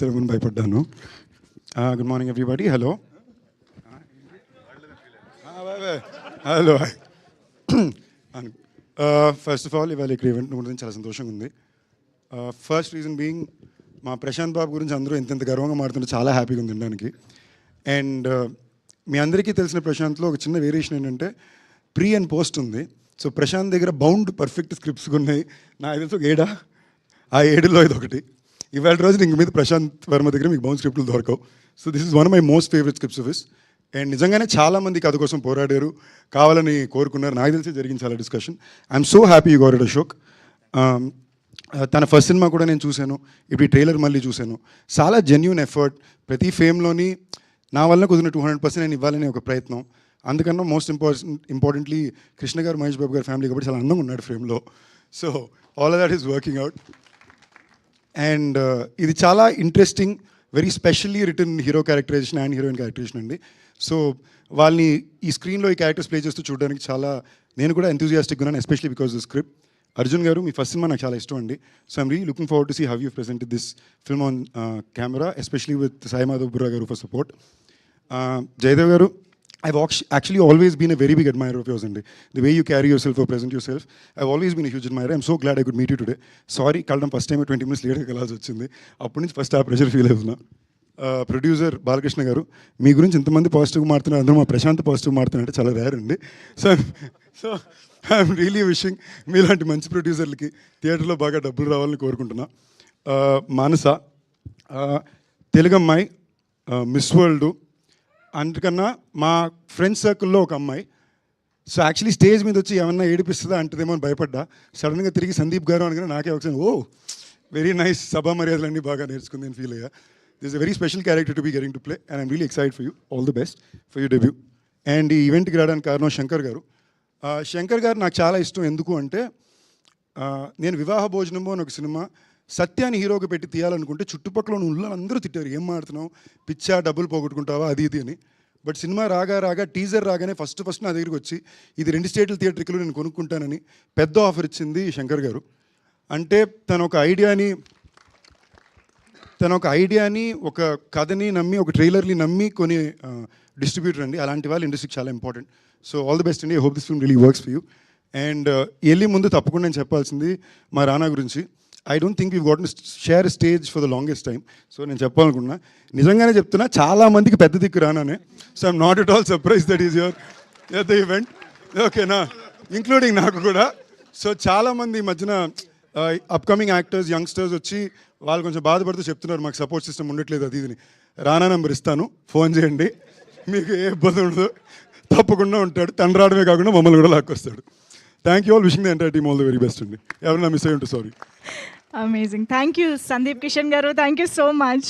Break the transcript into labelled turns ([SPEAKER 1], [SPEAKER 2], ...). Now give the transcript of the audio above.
[SPEAKER 1] తెలుగుని భయపడ్డాను. Good morning everybody. Hello hello. First of all ఇవాళ ఇక్కడ ఈవెంట్ గురించి చాలా సంతోషంగా ఉంది. ఫస్ట్ రీజన్ బీయింగ్ మా ప్రశాంత్ బాబు గురించి అందరూ ఎంతెంత గర్వంగా మాడుతుంటే చాలా హ్యాపీగా ఉంది వినడానికి. అండ్ మీ అందరికీ తెలిసిన ప్రశాంత్లో ఒక చిన్న వేరియేషన్ ఏంటంటే ప్రీ అండ్ పోస్ట్ ఉంది. సో ప్రశాంత్ దగ్గర బౌండ్ పర్ఫెక్ట్ స్క్రిప్ట్స్ ఉన్నాయి. నా ఇది ఒక 7 ఆ 7లో ఇది ఒకటి. ఇవాళ రోజు ఇంక మీద ప్రశాంత్ వర్మ దగ్గర మీకు బౌండ్ స్క్రిప్ట్లు దొరకవు. So this is one of my most favourite scripts of his. And నిజంగానే చాలామంది కథ కోసం పోరాడారు, కావాలని కోరుకున్నారు. నాకు తెలిసి జరిగింది చాలా discussion. I'm so happy you got it Ashok. తన ఫస్ట్ సినిమా కూడా నేను చూశాను, ఇప్పుడు ఈ ట్రైలర్ మళ్ళీ చూశాను. చాలా జెన్యూన్ ఎఫర్ట్, ప్రతి ఫేమ్లోని నా వల్ల కుదిరిన 200% నేను ఇవ్వాలనే ఒక ప్రయత్నం. అందుకన్నా మోస్ట్ ఇంపార్టెంట్లీ కృష్ణ గారు, మహేష్ బాబు గారు ఫ్యామిలీ కాబట్టి చాలా అందంగా ఉన్నాడు ఫ్రేమ్లో. So all of that is working out. And ఇది చాలా interesting, very specially return hero characterization and heroine characterization అండి. సో వాళ్ళని ఈ స్క్రీన్లో ఈ క్యారెక్టర్స్ ప్లే చేస్తూ చూడడానికి చాలా నేను కూడా ఎంతూజియాస్టిక్గా ఉన్నాను, especially because the script. Arjun garu, మీ ఫస్ట్ సినిమా నాకు చాలా ఇష్టం అండి. So I'm really looking forward to see how you presented this film on camera, especially with Sai Madhav Burra garu for support. Jayadev గారు, I've actually always been a very big admirer of yours, and the way you carry yourself or present yourself, I've always been a huge admirer. I'm so glad I could meet you today. Sorry, కలడం first time 20 minutes లేట్గా కలాల్సి వచ్చింది. అప్పటి నుంచి first ఆ pressure feel అవుతున్నా. Producer Balakrishna గారు, మీ గురించి ఇంతమంది పాజిటివ్గా మారుతున్నారు, అందరూ మా ప్రశాంత్ పాజిటివ్ మారుతున్నారంటే చాలా రేర్ అండి. సో ఐఎమ్ రియలీ విషింగ్ మీలాంటి మంచి ప్రొడ్యూసర్లకి థియేటర్లో బాగా డబ్బులు రావాలని కోరుకుంటున్నా. మానస, తెలుగమ్మాయి, మిస్ వరల్డ్, అందుకన్నా మా ఫ్రెండ్స్ సర్కిల్లో ఒక అమ్మాయి. సో యాక్చువల్లీ స్టేజ్ మీద వచ్చి ఏమన్నా ఏడిపిస్తుందా అంటదేమో అని భయపడ్డా. సడన్గా తిరిగి సందీప్ గారు అనగానే నాకే ఒకసారి వెరీ నైస్, సభా మర్యాదలన్నీ బాగా నేర్చుకుంది అని ఫీల్ అయ్యా. This a very special character to be getting to play and I'm really excited for you. All the best for you debut. And ఈ ఈవెంట్కి రావడానికి కారణం శంకర్ గారు. శంకర్ గారు నాకు చాలా ఇష్టం. ఎందుకు అంటే నేను వివాహ భోజనము అని ఒక సినిమా సత్యాన్ని హీరోగా పెట్టి తీయాలనుకుంటే చుట్టుపక్కల ఉన్న అందరూ తిట్టారు, ఏం మాడుతున్నావు, పిచ్చా, డబ్బులు పోగొట్టుకుంటావా, అది ఇది అని. బట్ సినిమా రాగా టీజర్ రాగానే ఫస్ట్ నా దగ్గరికి వచ్చి ఇది 2 స్టేట్ల థియేటర్లో నేను కొనుక్కుంటానని పెద్ద ఆఫర్ ఇచ్చింది శంకర్ గారు. అంటే తన ఒక ఐడియాని ఒక కథని నమ్మి, ఒక ట్రైలర్ని నమ్మి కొని డిస్ట్రిబ్యూటర్ అండి. అలాంటి వాళ్ళు ఇండస్ట్రీకి చాలా important. So all the best అండి. I hope this film really works for you. And వెళ్ళి ముందు తప్పకుండా నేను చెప్పాల్సింది మా రానా గురించి. I don't think we got share stage for the longest time. So నేను చెప్పాలనుకున్నా, నిజంగానే చెప్తున్నా, చాలామందికి పెద్ద దిక్కు రానానే. So I'm not at all surprise that is your at the event, ఓకేనా, ఇంక్లూడింగ్ నాకు కూడా. సో చాలామంది ఈ మధ్యన అప్కమింగ్ యాక్టర్స్, యంగ్స్టర్స్ వచ్చి వాళ్ళు కొంచెం బాధపడుతూ చెప్తున్నారు మాకు సపోర్ట్ సిస్టమ్ ఉండట్లేదు అది ఇదిని. రానా నెంబర్ ఇస్తాను, ఫోన్ చేయండి, మీకు ఏ ఇబ్బంది ఉండదు, తప్పకుండా ఉంటాడు. తండ్రి రావడమే కాకుండా మమ్మల్ని కూడా లాక్కొస్తాడు. Thank you all, wishing the entire team all the very best అండి. ఎవరైనా మిస్ అయ్యి ఉంటే sorry.
[SPEAKER 2] Amazing. Thank you, Sandeep Kishan Garu. Thank you so much.